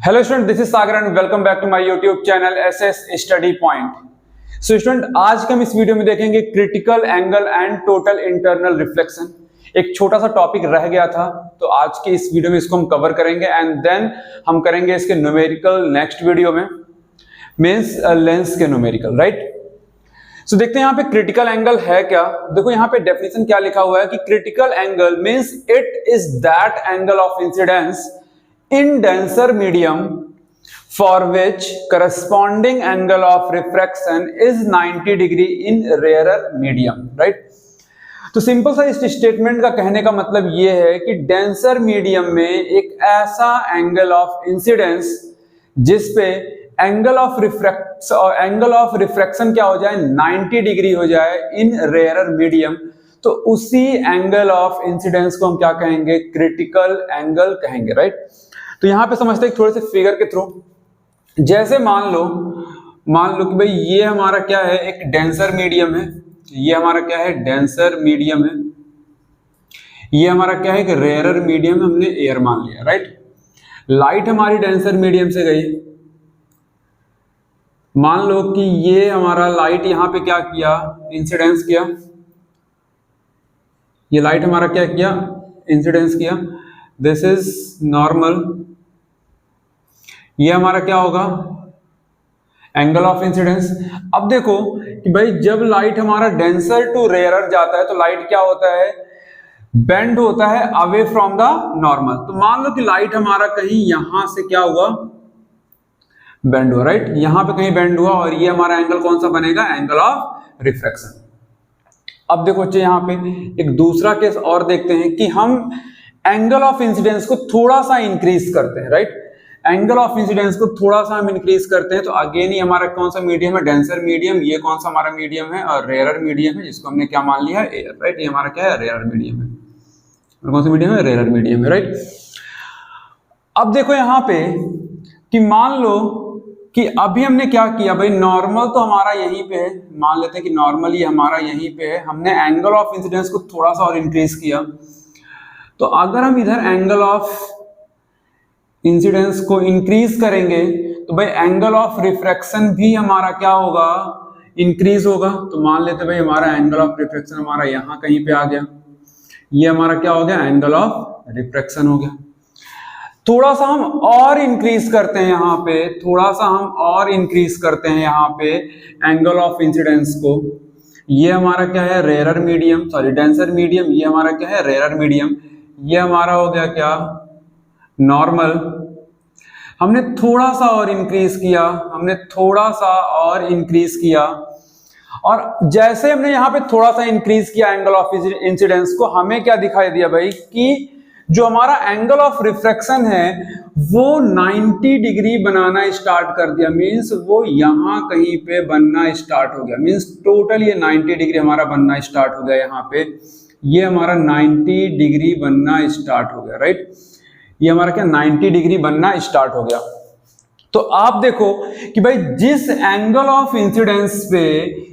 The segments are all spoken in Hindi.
Hello student, this is Sagar and welcome back to my YouTube channel SS study point. So student, आज के हम इस वीडियो में देखेंगे critical angle and total internal reflection. एक छोटा सा टॉपिक रह गया था, तो आज के इस वीडियो में इसको हम कवर करेंगे एंड देन हम करेंगे इसके न्यूमेरिकल नेक्स्ट वीडियो में, मींस लेंस के न्यूमेरिकल, राइट। सो देखते हैं यहाँ पे क्रिटिकल एंगल है क्या। देखो यहाँ पे डेफिनेशन क्या लिखा हुआ है कि critical angle means it is that angle of incidence in denser medium for which corresponding angle of refraction is 90 degree in rarer medium, right। तो सिंपल सा इस स्टेटमेंट का कहने का मतलब ये है कि डेंसर मीडियम में एक ऐसा एंगल ऑफ इंसिडेंस जिसपे एंगल ऑफ रिफ्रैक्शन क्या हो जाए, 90 डिग्री हो जाए इन रेयरर मीडियम, तो उसी एंगल ऑफ इंसिडेंस को हम क्या कहेंगे, क्रिटिकल एंगल कहेंगे, राइट। तो यहां पे समझते हैं थोड़े से फिगर के थ्रू। जैसे मान लो कि भाई ये हमारा क्या है, एक डेंसर मीडियम है, ये हमारा क्या है, डेंसर मीडियम है, ये हमारा क्या है कि रेयरर मीडियम हमने एयर मान लिया, राइट। लाइट हमारी डेंसर मीडियम से गई, मान लो कि ये हमारा लाइट यहां पे क्या किया, इंसिडेंस किया, ये लाइट हमारा क्या किया, इंसिडेंस किया, दिस इज नॉर्मल, ये हमारा क्या होगा, एंगल ऑफ इंसिडेंस। अब देखो कि भाई जब लाइट हमारा डेंसर टू रेयरर जाता है तो लाइट क्या होता है, बेंड होता है अवे फ्रॉम द नॉर्मल। तो मान लो कि लाइट हमारा कहीं यहां से क्या हुआ, बेंड हुआ, राइट, यहां पे कहीं बेंड हुआ और ये हमारा एंगल कौन सा बनेगा, एंगल ऑफ रिफ्रैक्शन। अब देखो बच्चे यहाँ पे एक दूसरा केस और देखते हैं कि हम एंगल ऑफ इंसिडेंस को थोड़ा सा इंक्रीज करते हैं, राइट। एंगल ऑफ इंसिडेंस को थोड़ा सा हम इंक्रीज करते हैं तो अगेन ही हमारा कौन सा मीडियम है, डेंसर मीडियम, ये कौन सा हमारा मीडियम है, और रेयरर मीडियम है, जिसको हमने क्या मान लिया, एयर, राइट। ये हमारा क्या है, रेयरर मीडियम है, और कौन सा मीडियम है, रेयरर मीडियम है, राइट। अब देखो यहाँ पे कि मान लो कि अभी हमने क्या किया भाई, नॉर्मल तो हमारा यहीं पे है, मान लेते हैं कि नॉर्मल ये हमारा यहीं पे है, हमने एंगल ऑफ इंसिडेंस को थोड़ा सा और इंक्रीज किया। तो अगर हम इधर एंगल ऑफ इंसिडेंस को इंक्रीज करेंगे तो भाई एंगल ऑफ रिफ्रैक्शन भी हमारा क्या होगा, इंक्रीज होगा। तो मान लेते भाई हमारा एंगल ऑफ रिफ्रैक्शन हमारा यहां कहीं पे आ गया, ये हमारा क्या हो गया, एंगल ऑफ रिफ्रैक्शन हो गया। थोड़ा सा हम और इंक्रीज करते हैं यहाँ पे, थोड़ा सा हम और इंक्रीज करते हैं यहाँ पे एंगल ऑफ इंसिडेंस को। ये हमारा क्या है, rarer medium, sorry denser medium, ये हमारा क्या है, रेयरर मीडियम, ये हमारा हो गया क्या, नॉर्मल। हमने थोड़ा सा और इंक्रीज किया, हमने थोड़ा सा और इंक्रीज किया, और जैसे हमने यहाँ पे थोड़ा सा इंक्रीज किया एंगल ऑफ इंसिडेंस को, हमें क्या दिखाई दिया भाई कि जो हमारा एंगल ऑफ रिफ्रैक्शन है वो 90 डिग्री बनाना स्टार्ट कर दिया, मींस वो यहां कहीं पे बनना स्टार्ट हो गया, मींस टोटल ये 90 डिग्री हमारा बनना स्टार्ट हो गया, यहाँ पे ये हमारा 90 डिग्री बनना स्टार्ट हो गया, राइट। ये हमारा क्या, 90 डिग्री बनना स्टार्ट हो गया। तो आप देखो कि भाई जिस एंगल ऑफ इंसिडेंस पे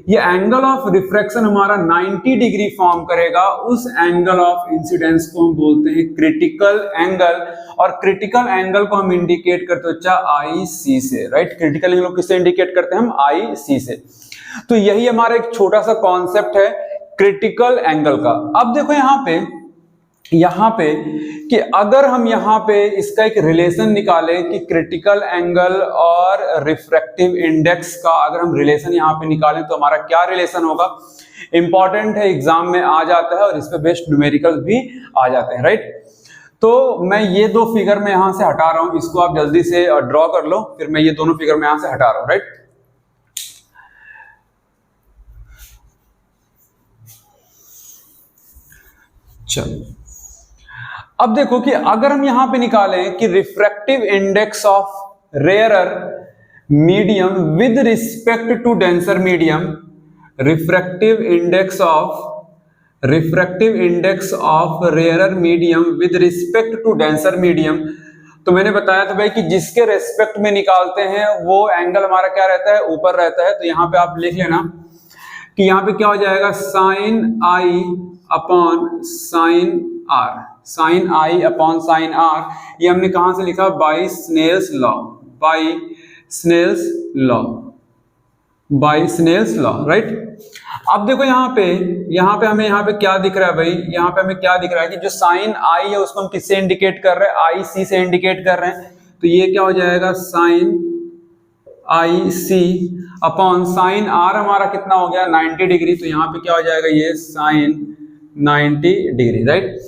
ये एंगल ऑफ रिफ्रैक्शन हमारा 90 डिग्री फॉर्म करेगा, उस एंगल ऑफ इंसिडेंस को हम बोलते हैं क्रिटिकल एंगल, और क्रिटिकल एंगल को हम इंडिकेट करते हैं आई सी से, राइट। क्रिटिकल एंगल को किससे इंडिकेट करते हैं हम, आई सी से। तो यही हमारा एक छोटा सा कॉन्सेप्ट है क्रिटिकल एंगल का। अब देखो यहाँ पे कि अगर हम यहाँ पे इसका एक रिलेशन निकालें कि क्रिटिकल एंगल और रिफ्रैक्टिव इंडेक्स का अगर हम रिलेशन यहाँ पे निकालें तो हमारा क्या रिलेशन होगा, इंपॉर्टेंट है, एग्जाम में आ जाता है और इस पे बेस्ड न्यूमेरिकल भी आ जाते हैं, राइट। तो मैं ये दो फिगर में यहां से हटा रहा हूं, इसको आप जल्दी से ड्रॉ कर लो, फिर मैं ये दोनों फिगर में यहां से हटा रहा हूं, राइट। चलो अब देखो कि अगर हम यहां पे निकालें कि refractive index of rarer medium with respect to denser medium, refractive index of rarer medium with respect to denser medium, तो मैंने बताया था भाई कि जिसके रेस्पेक्ट में निकालते हैं वो एंगल हमारा क्या रहता है, ऊपर रहता है। तो यहां पे आप लिख लेना कि यहां पे क्या हो जाएगा, sine I upon sine R, sine I upon sine R, ये हमने कहां से लिखा, by Snell's law, by Snell's law, by Snell's law, right. अब देखो यहाँ पे हमें यहाँ पे क्या दिख रहा है भाई, यहाँ पे हमें क्या दिख रहा है कि जो साइन आई है उसको हम किससे इंडिकेट कर रहे हैं, आई सी से इंडिकेट कर रहे हैं, तो ये क्या हो जाएगा, साइन आई सी अपॉन साइन आर हमारा कितना हो गया 90 डिग्री, तो यहाँ पे क्या हो जाएगा, ये साइन 90 डिग्री, राइट।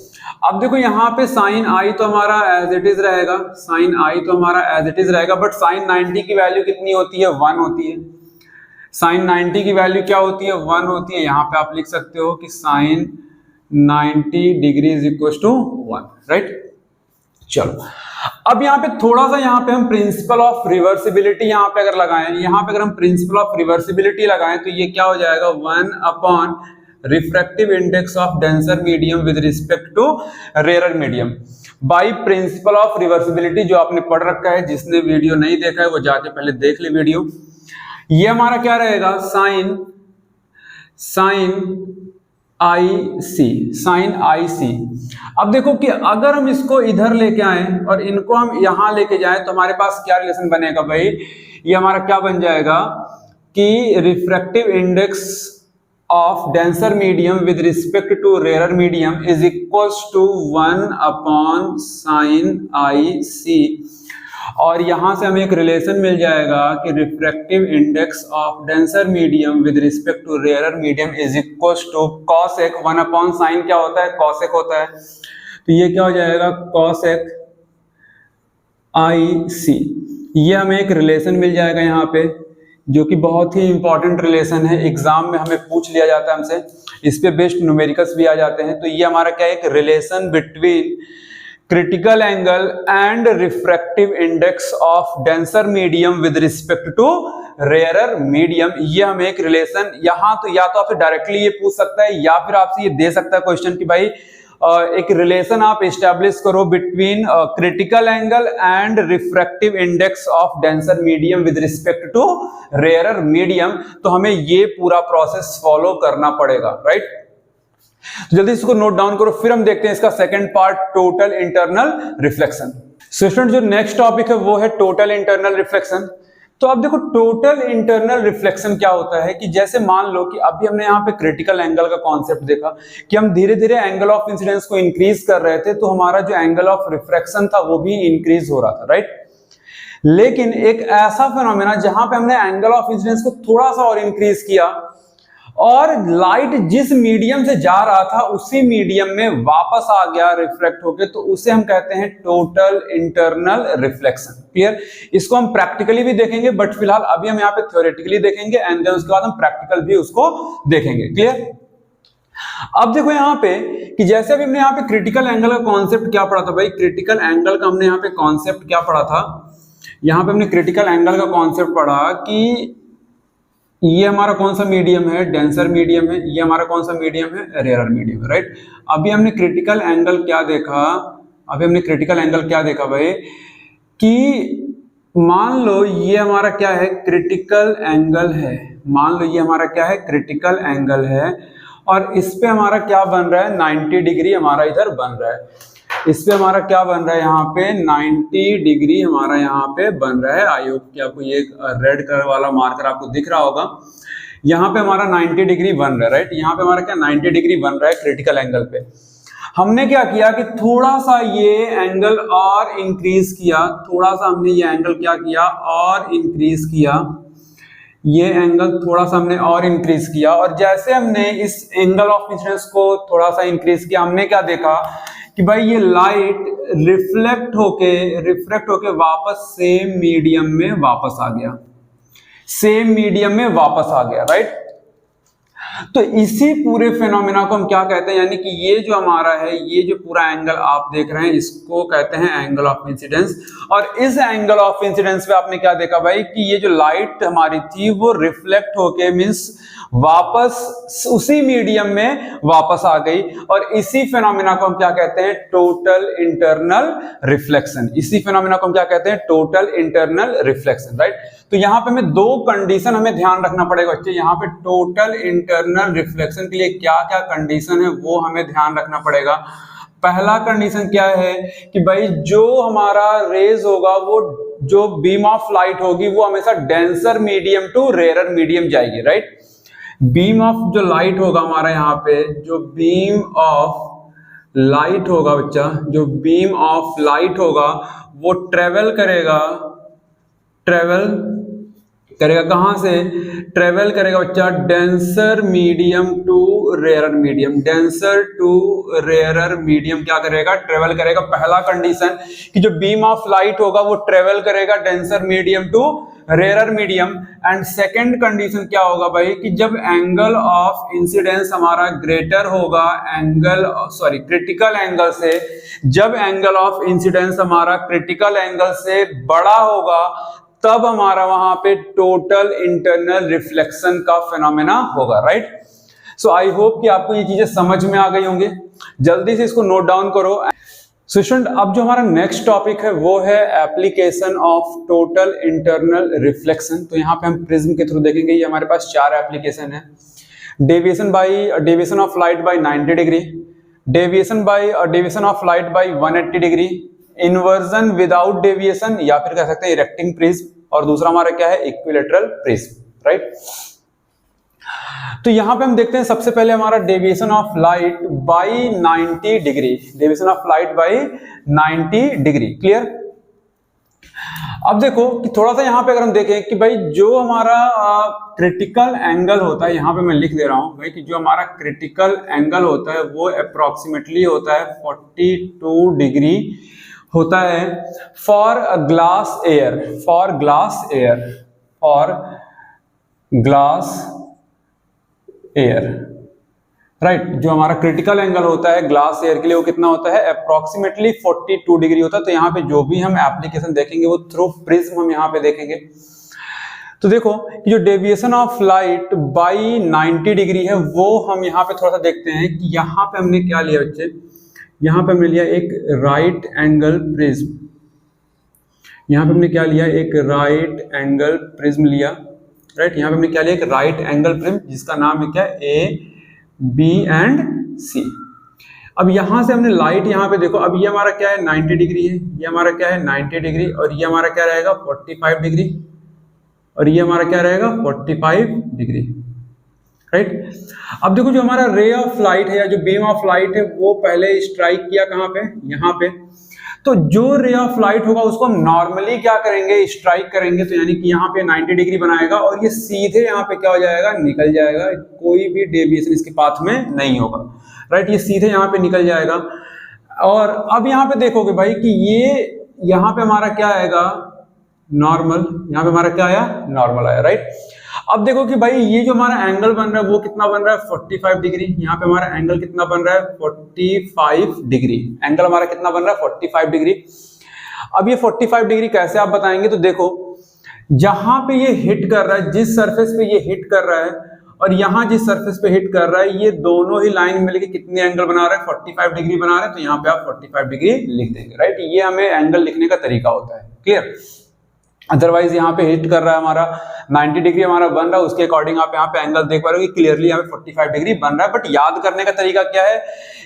अब देखो यहाँ पे साइन आई तो हमारा एज इट इज रहेगा, साइन आई तो हमारा एज इट इज रहेगा, बट साइन 90 की वैल्यू कितनी होती है, 1 होती है। साइन 90 की वैल्यू क्या होती है, 1 होती है। यहाँ पे आप लिख सकते हो कि sine 90 degree is equal to 1, right. चलो अब यहाँ पे थोड़ा सा यहाँ पे हम प्रिंसिपल ऑफ रिवर्सिबिलिटी यहाँ पे अगर लगाएं, यहाँ पे अगर हम प्रिंसिपल ऑफ रिवर्सिबिलिटी लगाएं तो ये क्या हो जाएगा, 1 upon refractive index of denser medium with respect to rare medium by principle of reversibility, जो आपने पढ़ रखा है, जिसने वीडियो नहीं देखा है वो जाके पहले देख ले वीडियो। ये हमारा क्या रहेगा, साइन आई सी, साइन आई सी। अब देखो कि अगर हम इसको इधर लेके आए और इनको हम यहां लेके जाएं तो हमारे पास क्या रिलेशन बनेगा भाई, ये हमारा क्या बन जाएगा कि refractive index of denser medium with respect to rare medium is equals to 1 upon sine I c, और यहां से हमें एक रिलेशन मिल जाएगा कि refractive index of denser medium with respect to rare medium is equals to cosec 1 upon sine क्या होता है, कॉसेक होता है, तो ये क्या हो जाएगा, कॉसेक आई सी। ये हमें एक रिलेशन मिल जाएगा यहाँ पे, जो कि बहुत ही इंपॉर्टेंट रिलेशन है, एग्जाम में हमें पूछ लिया जाता है हमसे, इस पे बेस्ड न्यूमेरिकल्स भी आ जाते हैं। तो ये हमारा क्या है, एक relation between critical angle and refractive index of denser medium with respect to rarer medium, ये हमें एक रिलेशन यहाँ तो या तो आपसे डायरेक्टली ये पूछ सकता है या फिर आपसे ये दे सकता है क्वेश्चन कि भाई एक रिलेशन आप एस्टैब्लिश करो between critical angle and refractive index of denser medium with respect to rarer medium, तो हमें ये पूरा प्रोसेस फॉलो करना पड़ेगा, राइट। तो जल्दी इसको नोट डाउन करो, फिर हम देखते हैं इसका second part, total internal reflection. Student जो नेक्स्ट टॉपिक है वो है टोटल इंटरनल रिफ्लेक्शन। तो अब देखो टोटल इंटरनल रिफ्लेक्शन क्या होता है कि जैसे मान लो कि अभी हमने यहाँ पे क्रिटिकल एंगल का कॉन्सेप्ट देखा कि हम धीरे धीरे एंगल ऑफ इंसिडेंस को इंक्रीज कर रहे थे, तो हमारा जो एंगल ऑफ रिफ्रैक्शन था वो भी इंक्रीज हो रहा था, राइट। लेकिन एक ऐसा फिनोमेना जहां पे हमने एंगल ऑफ इंसिडेंस को थोड़ा सा और इंक्रीज किया और लाइट जिस मीडियम से जा रहा था उसी मीडियम में वापस आ गया रिफ्लेक्ट होके, तो उसे हम कहते हैं टोटल इंटरनल रिफ्लेक्शन। क्लियर, इसको हम प्रैक्टिकली भी देखेंगे, बट फिलहाल अभी हम यहाँ पे थ्योरेटिकली देखेंगे एंड देन उसके बाद हम प्रैक्टिकल भी उसको देखेंगे। क्लियर, अब देखो यहाँ पे कि जैसे अभी हमने यहाँ पे क्रिटिकल एंगल का कॉन्सेप्ट क्या पढ़ा था भाई, क्रिटिकल एंगल का हमने यहाँ पे कॉन्सेप्ट क्या पढ़ा था, यहाँ पे हमने क्रिटिकल एंगल का कॉन्सेप्ट पढ़ा कि ये हमारा कौन सा मीडियम है, डेंसर मीडियम है, ये हमारा कौन सा मीडियम है, रेयर मीडियम है, राइट। अभी हमने क्रिटिकल एंगल क्या देखा, अभी हमने क्रिटिकल एंगल क्या देखा भाई कि मान लो ये हमारा क्या है, क्रिटिकल एंगल है, मान लो ये हमारा क्या है, क्रिटिकल एंगल है, और इस पे हमारा क्या बन रहा है, 90 डिग्री हमारा इधर बन रहा है, इस पे हमारा क्या बन रहा है, यहाँ पे 90 डिग्री हमारा यहाँ पे बन रहा है। आई होप कि आपको ये रेड कलर वाला मार्कर आपको दिख रहा होगा, यहाँ पे हमारा 90 डिग्री बन रहा है, राइट। यहाँ पे हमारा क्या 90 डिग्री बन रहा है क्रिटिकल एंगल पे। हमने क्या किया कि थोड़ा सा ये एंगल और इंक्रीज किया, थोड़ा सा हमने ये एंगल क्या किया और इंक्रीज किया, ये एंगल थोड़ा सा हमने और इंक्रीज किया, और जैसे हमने इस एंगल ऑफ इंसिडेंस को थोड़ा सा इंक्रीज किया, हमने क्या देखा कि भाई ये लाइट रिफ्लेक्ट होके वापस सेम मीडियम में वापस आ गया, सेम मीडियम में वापस आ गया, राइट। तो इसी पूरे फिनोमेना को हम क्या कहते हैं, यानी कि ये जो हमारा है, ये जो पूरा एंगल आप देख रहे हैं इसको कहते हैं एंगल ऑफ इंसिडेंस। और इस एंगल ऑफ इंसिडेंस पे आपने क्या देखा भाई कि ये जो लाइट हमारी थी वो रिफ्लेक्ट होके मींस वापस उसी मीडियम में वापस आ गई, और इसी फिनोमेना को हम क्या कहते हैं, टोटल इंटरनल रिफ्लेक्शन। इसी फिनोमेना को हम क्या कहते हैं, टोटल इंटरनल रिफ्लेक्शन, राइट। तो यहाँ पे हमें दो कंडीशन हमें ध्यान रखना पड़ेगा बच्चे, यहाँ पे टोटल इंटरनल इंटरनल रिफ्लेक्शन के लिए क्या क्या कंडीशन है वो हमें ध्यान रखना पड़ेगा। पहला कंडीशन क्या है कि भाई जो हमारा रेज होगा, वो जो बीम ऑफ लाइट होगी वो हमेशा denser medium to rarer medium जाएगी, राइट। बीम ऑफ जो लाइट होगा हमारा, यहाँ पे जो बीम ऑफ लाइट होगा बच्चा, जो बीम ऑफ लाइट होगा वो ट्रेवल करेगा कहां से? ट्रेवल करेगा बच्चा denser medium to rarer medium. Denser to rarer medium क्या करेगा? ट्रेवल करेगा। पहला कंडीशन कि जो बीम ऑफ लाइट होगा वो ट्रेवल करेगा denser medium to rarer medium. And second condition क्या होगा भाई कि जब एंगल ऑफ इंसिडेंस हमारा ग्रेटर होगा क्रिटिकल एंगल से, जब एंगल ऑफ इंसिडेंस हमारा क्रिटिकल एंगल से बड़ा होगा तब हमारा वहां पे टोटल इंटरनल रिफ्लेक्शन का फिनोमेना होगा, राइट। सो आई होप कि आपको ये चीजें समझ में आ गई होंगी। जल्दी से इसको नोट डाउन करो। सो स्टूडेंट, अब जो हमारा नेक्स्ट टॉपिक है वो है application of total internal reflection. तो यहाँ पे हम प्रिज्म के थ्रू देखेंगे। ये हमारे पास 4 एप्लीकेशन है। Deviation of light by 90 degree, deviation of light by 180 degree, inversion without deviation, या फिर कह सकते हैं इरेक्टिंग प्रिज्म, और दूसरा हमारा क्या है? Equilateral prism, right. तो यहां पे हम देखते हैं सबसे पहले हमारा deviation of light by 90 degree, deviation of light by 90 degree, clear. अब देखो कि थोड़ा सा यहां पे अगर हम देखें कि भाई जो हमारा क्रिटिकल एंगल होता है, यहां पे मैं लिख दे रहा हूं भाई कि जो हमारा क्रिटिकल एंगल होता है वो अप्रोक्सीमेटली होता है 42 डिग्री होता है फॉर ग्लास एयर, राइट। जो हमारा क्रिटिकल एंगल होता है ग्लास एयर के लिए वो कितना होता है? अप्रोक्सीमेटली 42 डिग्री होता है। तो यहाँ पे जो भी हम एप्लीकेशन देखेंगे वो थ्रू प्रिज्म हम यहाँ पे देखेंगे। तो देखो कि जो deviation of light by 90 degree है वो हम यहाँ पे थोड़ा सा देखते हैं कि यहाँ पे हमने क्या लिया बच्चे। यहाँ पे हमने लिया एक राइट एंगल प्रिज्म, यहाँ पे हमने क्या लिया? एक राइट एंगल प्रिज्म लिया, राइट। यहाँ पे हमने क्या लिया? एक राइट एंगल प्रिज्म जिसका नाम है क्या? A, B and C। अब यहाँ से हमने लाइट यहाँ पे देखो, अब ये हमारा क्या है? 90 डिग्री है, ये हमारा क्या है? 90 डिग्री, और ये हमारा क्या रहेगा? 45 डिग्री, और ये हमारा क्या रहेगा? 45 डिग्री, राइट। अब देखो जो हमारा रे ऑफ लाइट है या जो बीम ऑफ लाइट है वो पहले स्ट्राइक किया कहाँ पे? यहाँ पे। तो जो रे ऑफ लाइट होगा उसको हम नॉर्मली क्या करेंगे? स्ट्राइक करेंगे। तो यानी कि यहाँ पे 90 डिग्री बनाएगा और ये सीधे यहाँ पे क्या हो जाएगा? निकल जाएगा। कोई भी डेविएशन इसके पाथ में नहीं होगा, राइट। ये सीधे यहाँ पे निकल जाएगा। और अब यहाँ पे देखोगे भाई कि ये यहाँ पे हमारा क्या आएगा? नॉर्मल। यहाँ पे हमारा क्या आया? नॉर्मल आया, राइट। अब देखो कि भाई ये जो हमारा एंगल बन रहा है वो कितना बन रहा है? 45 डिग्री। यहाँ पे हमारा एंगल कितना बन रहा है? 45 डिग्री। एंगल हमारा कितना बन रहा है? 45 डिग्री। अब ये 45 डिग्री कैसे आप बताएंगे? तो देखो जहां पे ये हिट कर रहा है, जिस सरफेस पे ये हिट कर रहा है और यहाँ जिस सरफेस पे हिट कर रहा है, ये दोनों ही लाइन मिलके कितने एंगल बना रहे हैं? 45 डिग्री बना रहे हैं। तो यहाँ पे आप 45 डिग्री लिख देंगे, राइट। ये हमें एंगल लिखने का तरीका होता है, क्लियर। अदरवाइज यहाँ पे हिट कर रहा है हमारा 90 डिग्री हमारा बन रहा है, उसके अकॉर्डिंग आप यहाँ पे एंगल देख पा रहे हो कि क्लियरली यहाँ पे 45 डिग्री बन रहा है। बट याद करने का तरीका क्या है?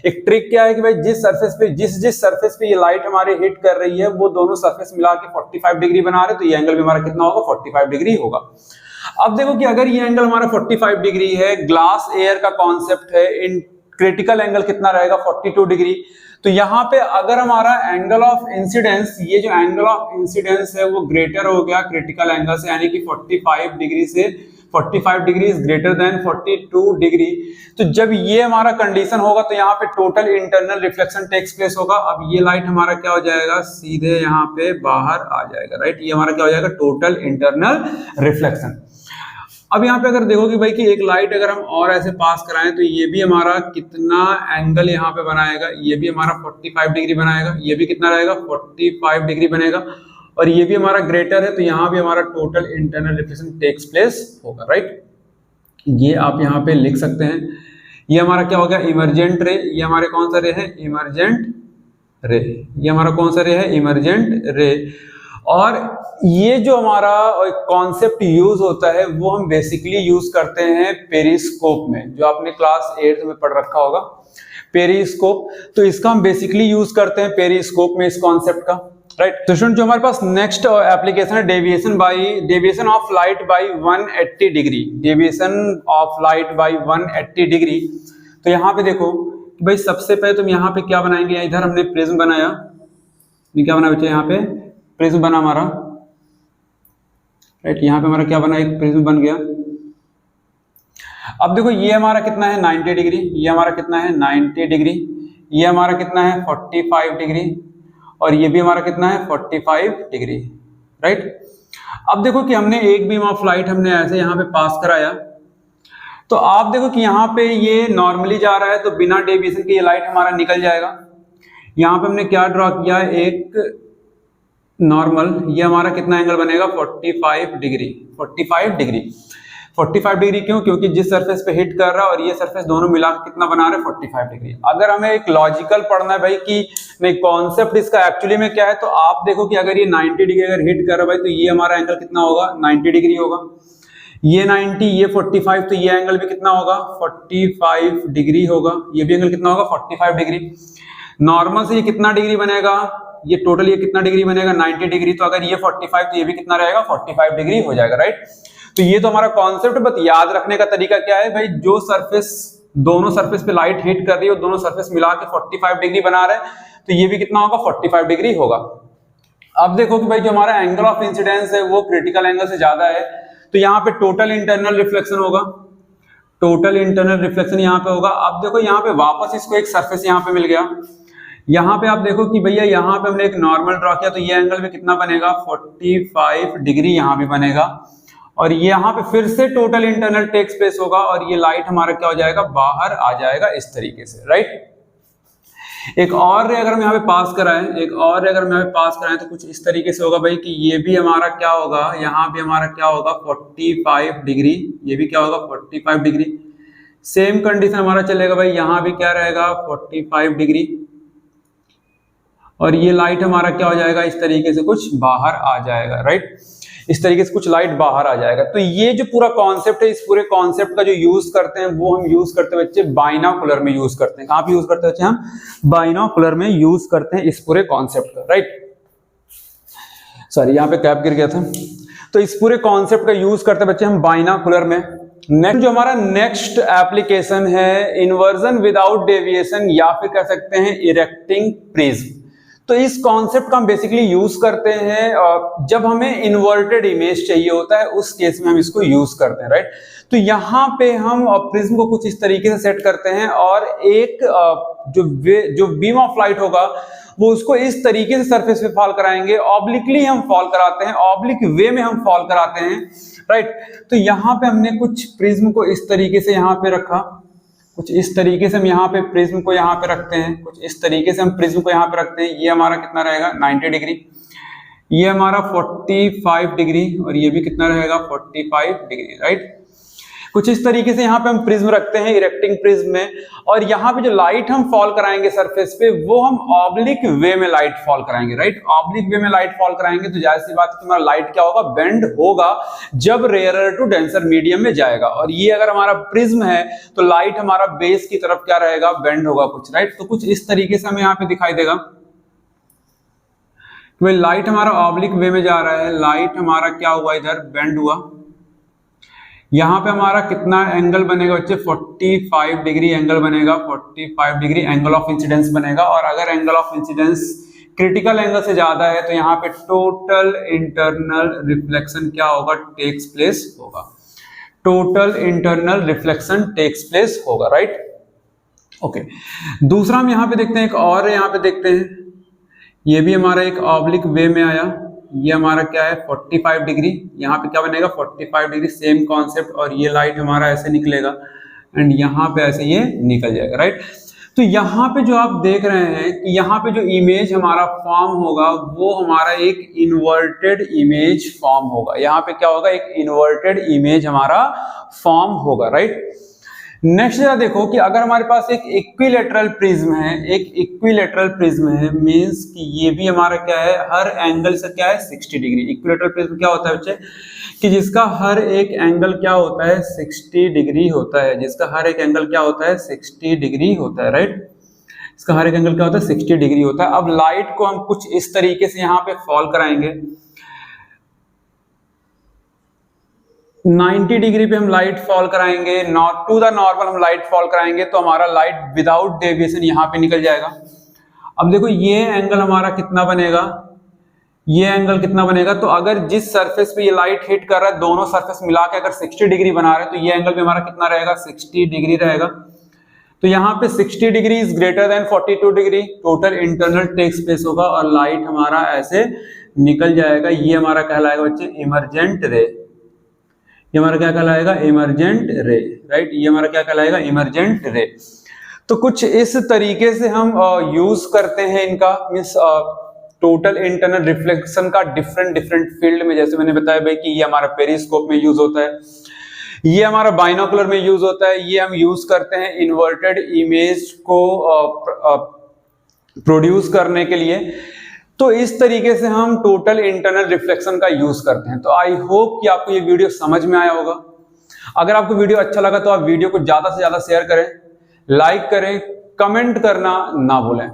एक ट्रिक क्या है कि भाई जिस सरफेस पे ये लाइट हमारे हिट कर रही है वो दोनों सरफेस मिला के 45 डिग्री बना रहे हैं। तो ये एंगल भी हमारा कितना होगा? 45 डिग्री होगा। अब देखो कि अगर ये एंगल हमारा 45 डिग्री है, ग्लास एयर का कॉन्सेप्ट है, इन क्रिटिकल एंगल कितना रहेगा? 42 डिग्री। तो यहाँ पे अगर हमारा एंगल ऑफ इंसिडेंस, ये जो एंगल ऑफ इंसिडेंस है वो ग्रेटर हो गया क्रिटिकल एंगल से, यानी कि 45 डिग्री से 45 degree is greater than 42 degree. तो जब ये हमारा कंडीशन होगा तो यहाँ पे total internal reflection takes place होगा। अब ये लाइट हमारा क्या हो जाएगा? सीधे यहाँ पे बाहर आ जाएगा, राइट। ये हमारा क्या हो जाएगा? Total internal reflection. अब यहाँ पे अगर देखो कि भाई कि एक लाइट अगर हम और ऐसे पास कराएं तो ये भी हमारा कितना एंगल यहाँ पे बनाएगा? ये भी हमारा 45 डिग्री बनाएगा। ये भी कितना रहेगा? 45 डिग्री बनेगा। और ये भी हमारा ग्रेटर है तो यहाँ भी हमारा total internal reflection takes place होगा, राइट। ये आप यहाँ पे लिख सकते हैं। ये हमारा क्या हो गया? इमर्जेंट रे। ये हमारे कौन सा रे है? इमर्जेंट रे। ये हमारा कौन सा रे है? इमर्जेंट रे। और ये जो हमारा कॉन्सेप्ट यूज होता है वो हम बेसिकली यूज करते हैं पेरिस्कोप में, जो आपने क्लास 8 में पढ़ रखा होगा पेरिस्कोप। तो इसका हम बेसिकली यूज करते हैं पेरिस्कोप में इस कॉन्सेप्ट का, राइट। तो स्टूडेंट जो हमारे पास नेक्स्ट एप्लीकेशन है deviation of light by 180 degree, deviation of light by 180 degree. तो यहाँ पे देखो भाई सबसे पहले तुम यहाँ पे क्या बनाएंगे, इधर हमने प्रिज्म बनाया, क्या बना बच्चे, यहाँ पे प्रिज्म बना हमारा, राइट। यहाँ पे हमारा क्या बना, एक प्रिज्म बन गया। अब देखो ये हमारा कितना है 90 डिग्री, ये हमारा कितना है 90 डिग्री, ये हमारा कितना है 45 डिग्री, और ये भी हमारा कितना है 45 डिग्री, राइट। अब देखो कि हमने एक बीम ऑफ लाइट हमने ऐसे यहाँ पे पास कराया, तो आप देखो कि यहाँ पे ये नॉर्मली जा रहा है, तो बिना डेविएशन के ये लाइट हमारा निकल जाएगा। यहाँ पे हमने क्या ड्रॉ किया, एक नॉर्मल, ये हमारा कितना एंगल बनेगा 45 डिग्री, 45 डिग्री। 45 डिग्री क्यों, क्योंकि जिस सरफेस पे हिट कर रहा है और ये सरफेस दोनों मिला कितना बना रहे 45 डिग्री। अगर हमें एक लॉजिकल पढ़ना है भाई कि नहीं कॉन्सेप्ट इसका एक्चुअली में क्या है, तो आप देखो कि अगर ये 90 डिग्री अगर हिट कर रहा है भाई, तो ये हमारा एंगल कितना होगा 90 डिग्री होगा, ये 90, ये 45, तो ये एंगल भी कितना होगा 45 डिग्री होगा, ये भी एंगल कितना होगा 45 डिग्री। नॉर्मल से ये कितना डिग्री बनेगा, ये टोटल ये कितना डिग्री बनेगा 90 डिग्री, तो अगर ये 45 तो ये भी कितना रहेगा 45 डिग्री हो जाएगा, राइट। तो ये तो हमारा कॉन्सेप्ट, बस याद रखने का तरीका क्या है भाई, जो सरफेस दोनों सरफेस पे लाइट हिट कर रही है, दोनों सरफेस मिला के 45 डिग्री बना रहे हैं, तो ये भी कितना होगा 45 डिग्री होगा। अब देखो कि भाई जो हमारा एंगल ऑफ इंसिडेंस है वो क्रिटिकल एंगल से ज्यादा है, तो यहाँ पे टोटल इंटरनल रिफ्लेक्शन होगा, टोटल इंटरनल रिफ्लेक्शन यहाँ पे होगा। अब देखो यहाँ पे वापस इसको एक सरफेस यहाँ पे मिल गया, यहाँ पे आप देखो कि भैया यहाँ पे हमने एक नॉर्मल ड्रॉ किया, तो ये एंगल भी कितना बनेगा 45 डिग्री यहाँ भी बनेगा, और ये यहाँ पे फिर से टोटल इंटरनल टेक्स प्लेस होगा, और ये लाइट हमारा क्या हो जाएगा बाहर आ जाएगा इस तरीके से, राइट। एक और रे अगर हम यहाँ पे पास कराएं, एक और रे अगर हम यहाँ पे पास कराएं, तो कुछ इस तरीके से होगा भाई कि ये भी हमारा क्या होगा, यहाँ भी हमारा क्या होगा 45 डिग्री, ये भी क्या होगा 45 डिग्री। सेम कंडीशन हमारा चलेगा भाई, यहाँ भी क्या रहेगा 45 डिग्री, और ये लाइट हमारा क्या हो जाएगा इस तरीके से कुछ बाहर आ जाएगा, राइट। इस तरीके से कुछ लाइट बाहर आ जाएगा। तो ये जो पूरा कॉन्सेप्ट है, इस पूरे कॉन्सेप्ट का जो यूज करते हैं वो हम यूज करते हैं बच्चे बाइनोकुलर में यूज करते हैं। कहां पे यूज करते हैं बच्चे, हम बाइनोकुलर में यूज करते हैं इस पूरे कॉन्सेप्ट का, राइट। सॉरी यहाँ पे कैप गिर गया था। तो इस पूरे कॉन्सेप्ट का यूज करते हैं बच्चे हम बाइनोकुलर में। नेक्स्ट जो हमारा नेक्स्ट एप्लीकेशन है इन्वर्जन विदाउट डेविएशन, या फिर कह सकते हैं इरेक्टिंग प्रिज्म। तो इस कॉन्सेप्ट का हम बेसिकली यूज करते हैं जब हमें इन्वर्टेड इमेज चाहिए होता है, उस केस में हम इसको यूज करते हैं, राइट। तो यहाँ पे हम प्रिज्म को कुछ इस तरीके से सेट करते हैं, और एक जो बीम ऑफ लाइट होगा वो उसको इस तरीके से सरफेस पे फॉल कराएंगे, ऑब्लिकली हम फॉल कराते हैं, ऑब्लिक वे में हम फॉल कराते हैं, राइट। तो यहाँ पे हमने कुछ प्रिज्म को इस तरीके से यहाँ पे रखा, कुछ इस तरीके से हम यहाँ पे प्रिज्म को यहाँ पे रखते हैं, कुछ इस तरीके से हम प्रिज्म को यहाँ पे रखते हैं। ये हमारा कितना रहेगा 90 डिग्री, ये हमारा 45 डिग्री, और ये भी कितना रहेगा 45 डिग्री, राइट। कुछ इस तरीके से यहाँ पे हम प्रिज्म रखते हैं इरेक्टिंग प्रिज्म में, और यहाँ पे जो लाइट हम फॉल कराएंगे सरफेस पे वो हम ऑब्लिक वे में लाइट फॉल कराएंगे, राइट। ऑब्लिक वे में लाइट फॉल कराएंगे तो जाहिर सी बात है तुम्हारा लाइट क्या होगा, बेंड होगा जब रेयरर टू डेंसर मीडियम में जाएगा। और ये अगर हमारा प्रिज्म है तो लाइट हमारा बेस की तरफ क्या रहेगा, बेंड होगा कुछ, राइट। तो कुछ इस तरीके से हमें यहाँ पे दिखाई देगा कि भाई लाइट हमारा ऑब्लिक वे में जा रहा है, लाइट हमारा क्या हुआ इधर बेंड हुआ। यहाँ पे हमारा कितना एंगल बनेगा बच्चे 45 डिग्री एंगल बनेगा, 45 डिग्री एंगल ऑफ इंसिडेंस बनेगा। और अगर angle of incidence critical angle से ज्यादा है तो यहाँ पे टोटल इंटरनल रिफ्लेक्शन क्या होगा, टेक्स प्लेस होगा, total internal reflection takes place होगा, राइट। ओके, दूसरा हम यहाँ पे देखते हैं, एक और यहाँ पे देखते हैं, ये भी हमारा एक ऑब्लिक वे में आया, ये हमारा क्या है 45 डिग्री, यहाँ पे क्या बनेगा 45 डिग्री, सेम कॉन्सेप्ट। और ये लाइट हमारा ऐसे निकलेगा एंड यहाँ पे ऐसे ये निकल जाएगा, राइट। तो यहाँ पे जो आप देख रहे हैं कि यहाँ पे जो इमेज हमारा फॉर्म होगा वो हमारा एक इन्वर्टेड इमेज फॉर्म होगा। यहाँ पे क्या होगा, एक इन्वर्टेड इमेज हमारा फॉर्म होगा, राइट। नेक्स्ट जरा देखो कि अगर हमारे पास एक इक्विलेटरल प्रिज्म है, एक इक्विलेटरल प्रिज्म है, मींस कि ये भी हमारा क्या है, हर एंगल से क्या है 60 डिग्री। इक्विलेटरल प्रिज्म क्या होता है बच्चे, कि जिसका हर एक एंगल क्या होता है 60 डिग्री होता है, जिसका हर एक एंगल क्या होता है 60 डिग्री होता है, राइट। इसका हर एक एंगल क्या होता है 60 डिग्री होता है। अब लाइट को हम कुछ इस तरीके से यहाँ पे फॉल कराएंगे, 90 डिग्री पे हम लाइट फॉल कराएंगे, नॉट टू द नॉर्मल हम लाइट फॉल कराएंगे, तो हमारा लाइट विदाउट डेविएशन यहाँ पे निकल जाएगा। अब देखो ये एंगल हमारा कितना बनेगा, ये एंगल कितना बनेगा, तो अगर जिस सरफेस पे ये लाइट हिट कर रहा है, दोनों सरफेस मिला के अगर 60 डिग्री बना रहे हैं, तो ये एंगल भी हमारा कितना रहेगा 60 डिग्री रहेगा। तो यहाँ पे 60 degree is greater than 42 degree, total internal tech space होगा और लाइट हमारा ऐसे निकल जाएगा। ये हमारा कहलाएगा बच्चे इमरजेंट रे। ये हमारा क्या कहलाएगा इमरजेंट रे, राइट। ये हमारा क्या कहलाएगा इमरजेंट रे। तो कुछ इस तरीके से हम यूज करते हैं इनका, मींस टोटल इंटरनल रिफ्लेक्शन का डिफरेंट डिफरेंट फील्ड में। जैसे मैंने बताया भाई कि ये हमारा पेरिस्कोप में यूज होता है, ये हमारा बाइनोकुलर में यूज होता है, ये हम यूज करते हैं इन्वर्टेड इमेज को प्रोड्यूस करने के लिए। तो इस तरीके से हम टोटल इंटरनल रिफ्लेक्शन का यूज करते हैं। तो आई होप कि आपको ये वीडियो समझ में आया होगा। अगर आपको वीडियो अच्छा लगा तो आप वीडियो को ज्यादा से ज्यादा शेयर करें, लाइक करें, कमेंट करना ना भूलें।